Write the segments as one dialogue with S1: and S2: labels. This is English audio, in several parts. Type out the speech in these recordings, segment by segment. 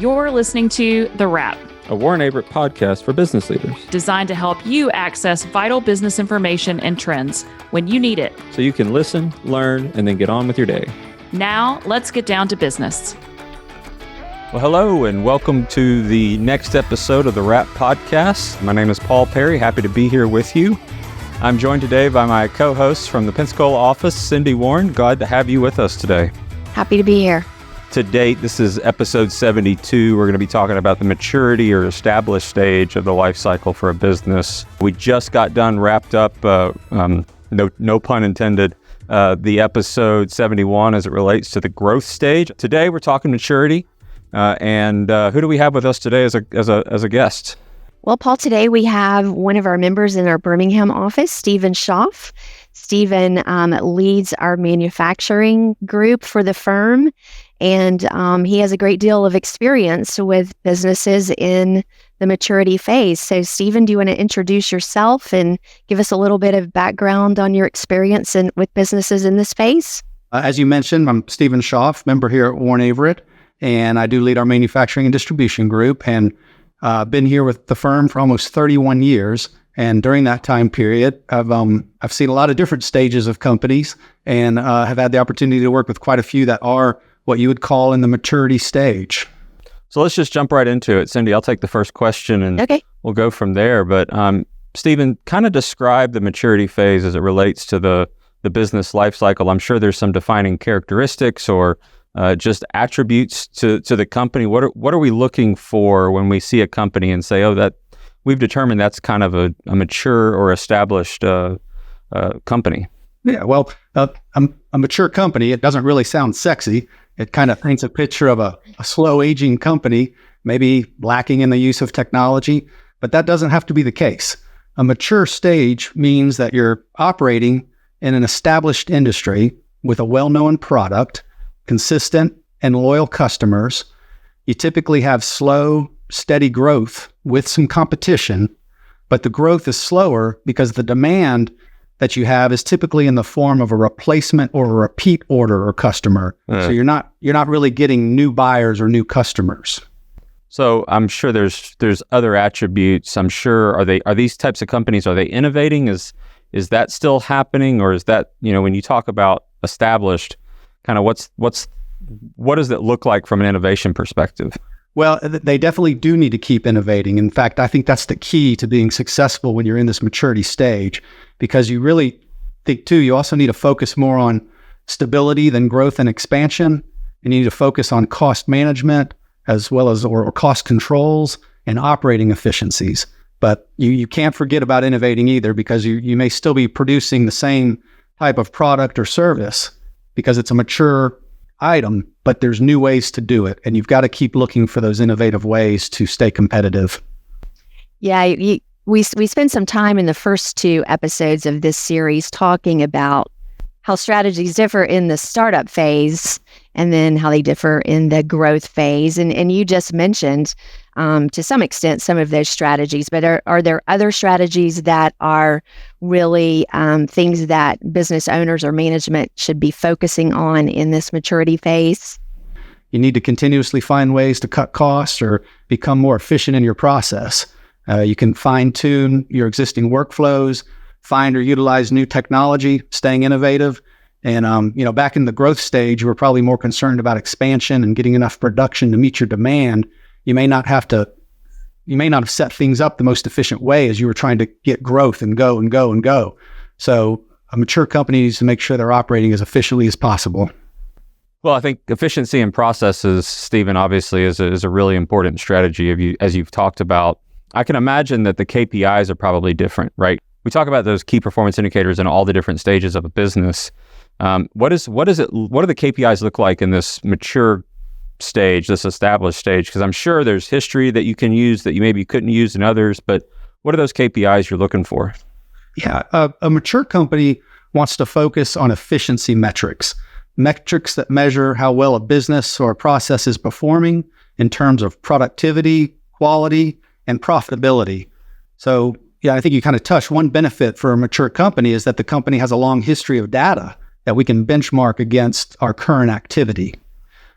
S1: You're listening to The Wrap,
S2: a Warren Averett podcast for business leaders,
S1: designed to help you access vital business information and trends when you need it,
S2: so you can listen, learn, and then get on with your day.
S1: Now, let's get down to business.
S2: Well, hello, and welcome to the next episode of The Wrap podcast. My name is Paul Perry. Happy to be here with you. I'm joined today by my co-host from the Pensacola office, Cindy Warren. Glad to have you with us today.
S3: Happy to be here.
S2: To date, this is episode 72. We're going to be talking about the maturity or established stage of the life cycle for a business. We just got done wrapped up, no pun intended, the episode 71 as it relates to the growth stage. Today, we're talking maturity. And who do we have with us today as a guest?
S3: Well, Paul, today we have one of our members in our Birmingham office, Stephen Schaaf. Stephen leads our manufacturing group for the firm, and he has a great deal of experience with businesses in the maturity phase. So, Stephen, do you want to introduce yourself and give us a little bit of background on your experience with businesses in this phase?
S4: As you mentioned, I'm Stephen Schaaf, member here at Warren Averett, and I do lead our manufacturing and distribution group, and been here with the firm for almost 31 years. And during that time period, I've seen a lot of different stages of companies, and have had the opportunity to work with quite a few that are what you would call in the maturity stage.
S2: So let's just jump right into it. Cindy, I'll take the first question and We'll go from there. But Stephen, kind of describe the maturity phase as it relates to the business life cycle. I'm sure there's some defining characteristics or just attributes to the company. What are we looking for when we see a company and say, oh, that we've determined that's kind of a mature or established company?
S4: Yeah, well, a mature company, it doesn't really sound sexy. It kind of paints a picture of a slow aging company, maybe lacking in the use of technology, but that doesn't have to be the case. A mature stage means that you're operating in an established industry with a well-known product, consistent and loyal customers. You typically have slow, steady growth with some competition, but the growth is slower because the demand that you have is typically in the form of a replacement or a repeat order or customer. So you're not really getting new buyers or new customers.
S2: So I'm sure there's other attributes. I'm sure are these types of companies, are they innovating? Is that still happening, or is that, when you talk about established, kind of what does it look like from an innovation perspective?
S4: Well, they definitely do need to keep innovating. In fact, I think that's the key to being successful when you're in this maturity stage, because you really think too, you also need to focus more on stability than growth and expansion. You need to focus on cost management as well as or cost controls and operating efficiencies. But you can't forget about innovating either, because you may still be producing the same type of product or service because it's a mature item, but there's new ways to do it. And you've got to keep looking for those innovative ways to stay competitive.
S3: Yeah, we spent some time in the first two episodes of this series talking about how strategies differ in the startup phase and then how they differ in the growth phase. And you just mentioned, to some extent, some of those strategies, but are there other strategies that are really things that business owners or management should be focusing on in this maturity phase?
S4: You need to continuously find ways to cut costs or become more efficient in your process. You can fine-tune your existing workflows, find or utilize new technology, staying innovative. And, back in the growth stage, you were probably more concerned about expansion and getting enough production to meet your demand. You may not have set things up the most efficient way as you were trying to get growth and go and go and go. So a mature company needs to make sure they're operating as efficiently as possible.
S2: Well, I think efficiency in processes, Stephen, obviously is a really important strategy as you've talked about. I can imagine that the KPIs are probably different, right? We talk about those key performance indicators in all the different stages of a business. What do the KPIs look like in this mature stage, this established stage? Because I'm sure there's history that you can use that you maybe couldn't use in others, but what are those KPIs you're looking for?
S4: Yeah, a mature company wants to focus on efficiency metrics that measure how well a business or a process is performing in terms of productivity, quality, and profitability. So, yeah, I think you kind of touched one benefit for a mature company is that the company has a long history of data that we can benchmark against our current activity.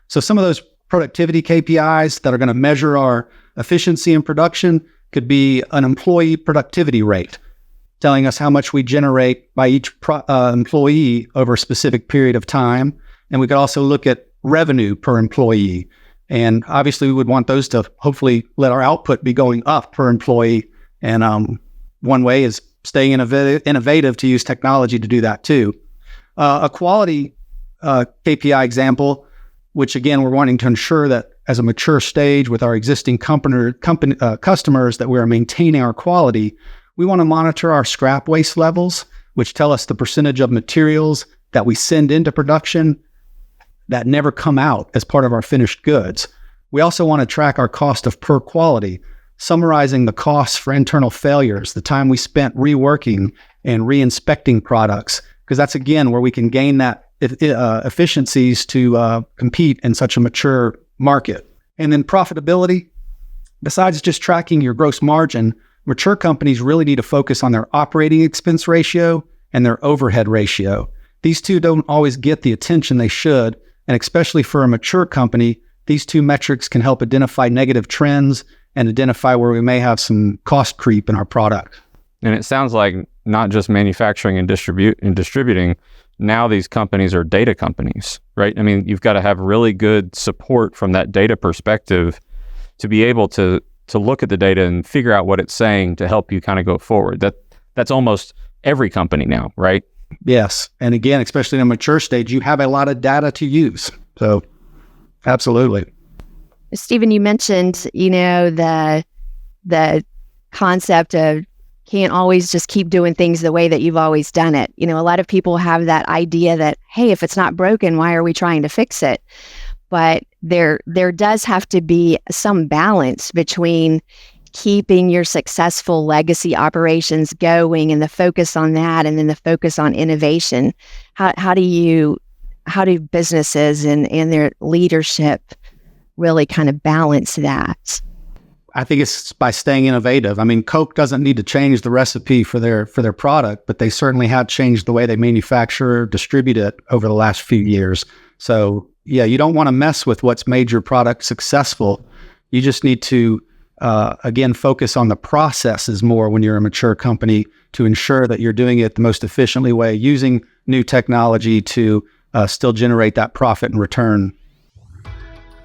S4: So some of those productivity KPIs that are going to measure our efficiency in production could be an employee productivity rate, telling us how much we generate by each employee over a specific period of time. And we could also look at revenue per employee. And obviously, we would want those to hopefully let our output be going up per employee. And one way is staying innovative to use technology to do that too. A quality KPI example, which again, we're wanting to ensure that as a mature stage with our existing customers that we're maintaining our quality. We want to monitor our scrap waste levels, which tell us the percentage of materials that we send into production that never come out as part of our finished goods. We also want to track our cost of per quality, summarizing the costs for internal failures, the time we spent reworking and re-inspecting products, because that's again where we can gain that efficiencies to compete in such a mature market. And then profitability, besides just tracking your gross margin, mature companies really need to focus on their operating expense ratio and their overhead ratio. These two don't always get the attention they should, and especially for a mature company, these two metrics can help identify negative trends and identify where we may have some cost creep in our product.
S2: And it sounds like not just manufacturing and distributing, now these companies are data companies, right? I mean, you've got to have really good support from that data perspective to be able to look at the data and figure out what it's saying to help you kind of go forward. That's almost every company now, right?
S4: Yes. And again, especially in a mature stage, you have a lot of data to use. So absolutely.
S3: Stephen, you mentioned, the concept of can't always just keep doing things the way that you've always done it. A lot of people have that idea that, hey, if it's not broken, why are we trying to fix it? But there does have to be some balance between keeping your successful legacy operations going and the focus on that, and then the focus on innovation. How do businesses and their leadership really kind of balance that?
S4: I think it's by staying innovative. I mean, Coke doesn't need to change the recipe for their product, but they certainly have changed the way they manufacture, distribute it over the last few years. So yeah, you don't want to mess with what's made your product successful. You just need to, again, focus on the processes more when you're a mature company to ensure that you're doing it the most efficiently way, using new technology to still generate that profit and return.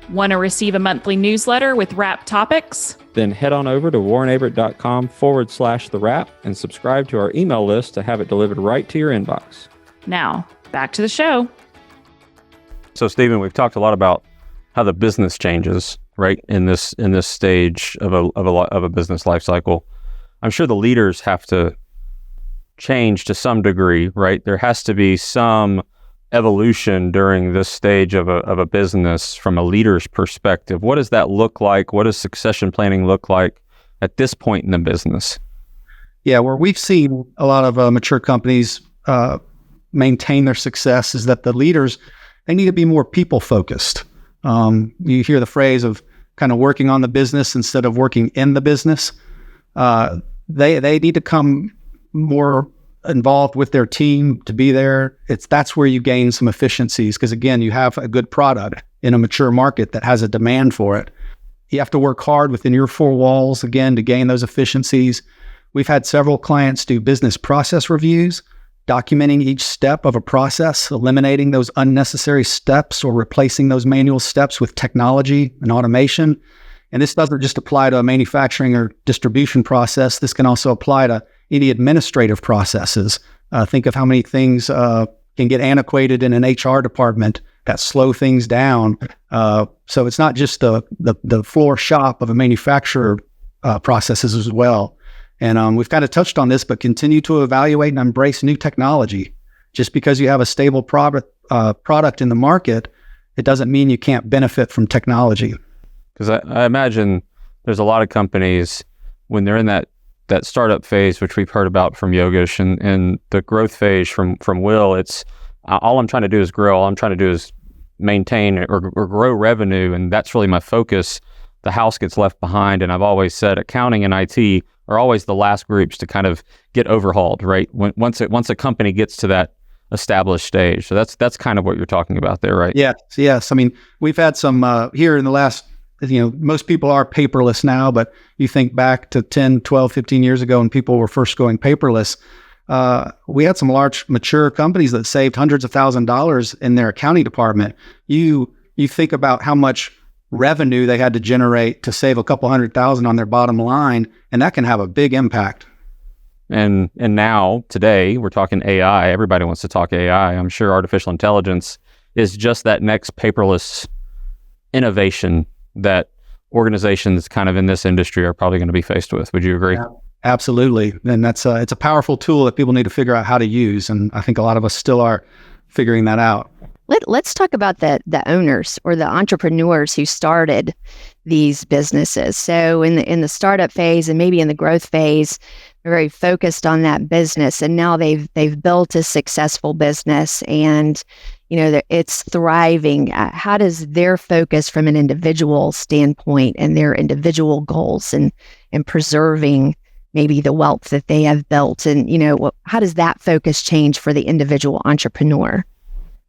S1: Want to receive a monthly newsletter with wrap topics?
S5: Then head on over to warrenaverett.com/the wrap and subscribe to our email list to have it delivered right to your inbox.
S1: Now, back to the show.
S2: So, Stephen, we've talked a lot about how the business changes, right, in this stage of a business life cycle. I'm sure the leaders have to change to some degree, right? There has to be some evolution during this stage of a business from a leader's perspective. What does that look like? What does succession planning look like at this point in the business?
S4: Yeah, where we've seen a lot of mature companies maintain their success is that the leaders, they need to be more people focused. You hear the phrase of kind of working on the business instead of working in the business. They need to come more involved with their team to be there. That's where you gain some efficiencies, because again, you have a good product in a mature market that has a demand for it. You have to work hard within your four walls again to gain those efficiencies. We've had several clients do business process reviews, documenting each step of a process, eliminating those unnecessary steps or replacing those manual steps with technology and automation. And this doesn't just apply to a manufacturing or distribution process. This can also apply to any administrative processes. Think of how many things can get antiquated in an HR department that slow things down. So it's not just the floor shop of a manufacturer processes as well. And we've kind of touched on this, but continue to evaluate and embrace new technology. Just because you have a stable product in the market, it doesn't mean you can't benefit from technology.
S2: Because I imagine there's a lot of companies when they're in that startup phase, which we've heard about from Yogesh, and the growth phase from Will. It's all I'm trying to do is grow. All I'm trying to do is maintain or grow revenue, and that's really my focus. The house gets left behind, and I've always said accounting and IT are always the last groups to kind of get overhauled, right? Once a company gets to that established stage. So that's kind of what you're talking about there, right?
S4: Yes. I mean, we've had some here in the last, most people are paperless now, but you think back to 10, 12, 15 years ago when people were first going paperless, we had some large mature companies that saved hundreds of thousands of dollars in their accounting department. You think about how much revenue they had to generate to save a couple $100,000 on their bottom line, and that can have a big impact.
S2: And now, today, we're talking AI. Everybody wants to talk AI. I'm sure artificial intelligence is just that next paperless innovation that organizations kind of in this industry are probably going to be faced with. Would you agree?
S4: Yeah, absolutely. And it's a powerful tool that people need to figure out how to use. And I think a lot of us still are figuring that out.
S3: Let's talk about the owners or the entrepreneurs who started these businesses. So in the startup phase and maybe in the growth phase, they're very focused on that business, and now they've built a successful business, and it's thriving. How does their focus from an individual standpoint and their individual goals and preserving maybe the wealth that they have built, and how does that focus change for the individual entrepreneur?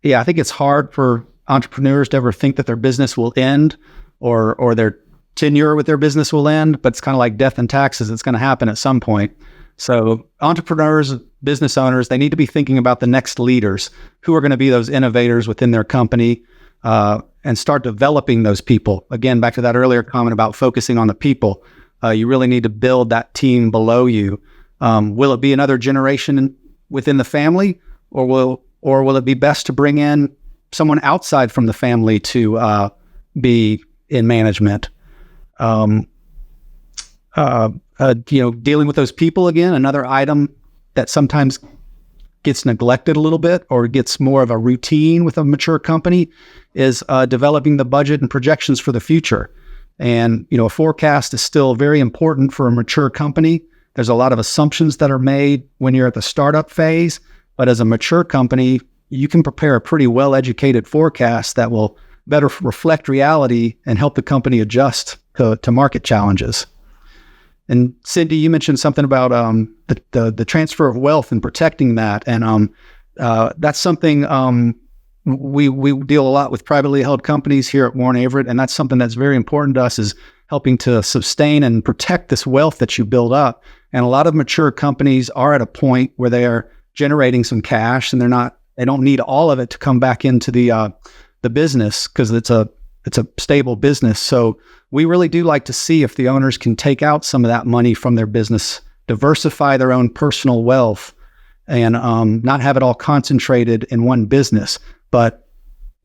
S4: Yeah, I think it's hard for entrepreneurs to ever think that their business will end or their tenure with their business will end, but it's kind of like death and taxes. It's going to happen at some point. So entrepreneurs, business owners, they need to be thinking about the next leaders who are going to be those innovators within their company, and start developing those people. Again, back to that earlier comment about focusing on the people. You really need to build that team below you. Will it be another generation within the family, or will it be best to bring in someone outside from the family to be in management? Dealing with those people, again, another item that sometimes gets neglected a little bit or gets more of a routine with a mature company is developing the budget and projections for the future. And, a forecast is still very important for a mature company. There's a lot of assumptions that are made when you're at the startup phase, but as a mature company, you can prepare a pretty well-educated forecast that will better reflect reality and help the company adjust to market challenges. And Cindy, you mentioned something about the transfer of wealth and protecting that, and that's something we deal a lot with privately held companies here at Warren Averett, and that's something that's very important to us, is helping to sustain and protect this wealth that you build up. And a lot of mature companies are at a point where they are generating some cash, and they don't need all of it to come back into the business, because it's a stable business. So we really do like to see if the owners can take out some of that money from their business, diversify their own personal wealth, and not have it all concentrated in one business. But,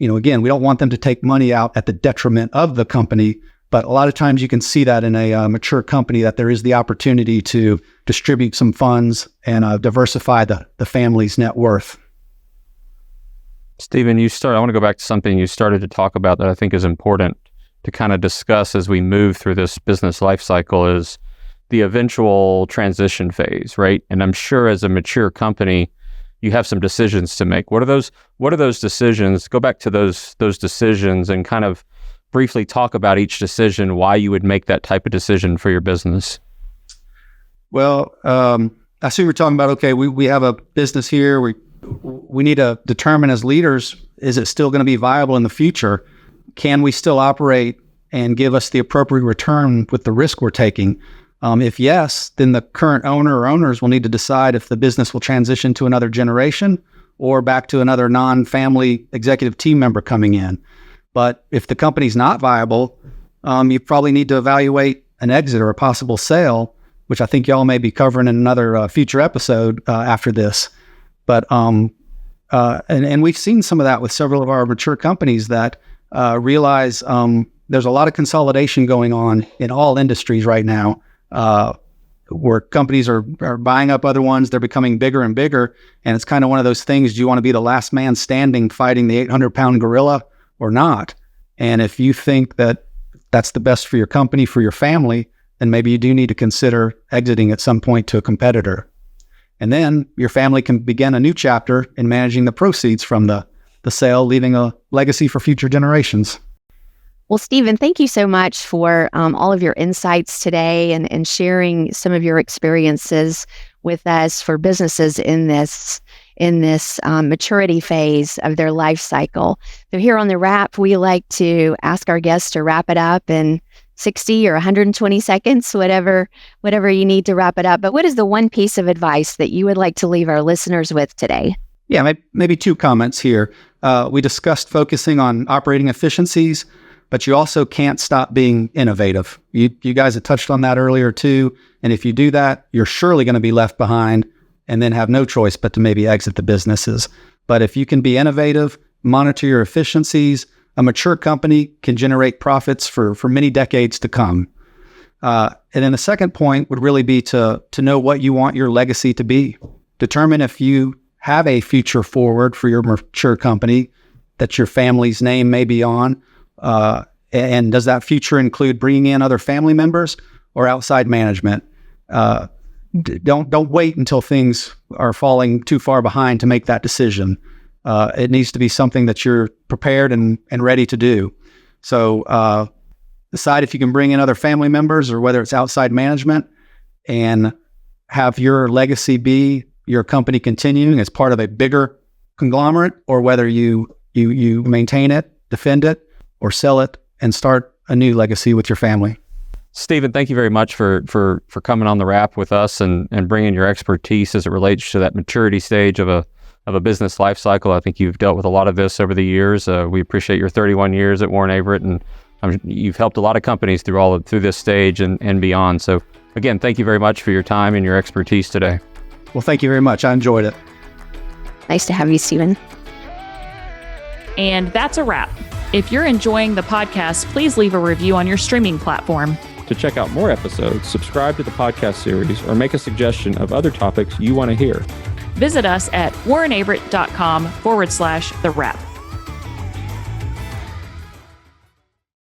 S4: again, we don't want them to take money out at the detriment of the company. But a lot of times you can see that in a mature company, that there is the opportunity to distribute some funds and diversify the family's net worth.
S2: Stephen, I want to go back to something you started to talk about that I think is important to kind of discuss as we move through this business life cycle, is the eventual transition phase, right? And I'm sure as a mature company, you have some decisions to make. What are those decisions? Go back to those decisions and kind of briefly talk about each decision, why you would make that type of decision for your business.
S4: Well, I see we're talking about, okay, we have a business here. We need to determine as leaders, is it still going to be viable in the future? Can we still operate and give us the appropriate return with the risk we're taking? If yes, then the current owner or owners will need to decide if the business will transition to another generation or back to another non-family executive team member coming in. But if the company's not viable, you probably need to evaluate an exit or a possible sale, which I think y'all may be covering in another future episode after this. But and we've seen some of that with several of our mature companies that realize there's a lot of consolidation going on in all industries right now, where companies are buying up other ones. They're becoming bigger and bigger, and it's kind of one of those things: do you want to be the last man standing fighting the 800-pound gorilla or not? And if you think that that's the best for your company, for your family, then maybe you do need to consider exiting at some point to a competitor. And then your family can begin a new chapter in managing the proceeds from the sale, leaving a legacy for future generations.
S3: Well, Stephen, thank you so much for all of your insights today and sharing some of your experiences with us for businesses in this in this maturity phase of their life cycle. So here on the Wrap, we like to ask our guests to wrap it up in 60 or 120 seconds, whatever you need to wrap it up. But what is the one piece of advice that you would like to leave our listeners with today?
S4: Yeah, maybe two comments here. We discussed focusing on operating efficiencies, but you also can't stop being innovative. You guys had touched on that earlier too. And if you do that, you're surely going to be left behind and then have no choice but to maybe exit the businesses. But if you can be innovative, monitor your efficiencies, a mature company can generate profits for many decades to come. And then the second point would really be to know what you want your legacy to be. Determine if you have a future forward for your mature company that your family's name may be on. And does that future include bringing in other family members or outside management? Don't wait until things are falling too far behind to make that decision. It needs to be something that you're prepared and ready to do. So decide if you can bring in other family members or whether it's outside management, and have your legacy be your company continuing as part of a bigger conglomerate, or whether you maintain it, defend it, or sell it and start a new legacy with your family.
S2: Stephen, thank you very much for coming on the Wrap with us and bringing your expertise as it relates to that maturity stage of a business life cycle. I think you've dealt with a lot of this over the years. We appreciate your 31 years at Warren Averett, and you've helped a lot of companies through this stage and beyond. So again, thank you very much for your time and your expertise today.
S4: Well, thank you very much. I enjoyed it.
S3: Nice to have you, Stephen.
S1: And that's a wrap. If you're enjoying the podcast, please leave a review on your streaming platform.
S5: To check out more episodes, subscribe to the podcast series, or make a suggestion of other topics you want to hear.
S1: Visit us at warrenaverett.com/the wrap.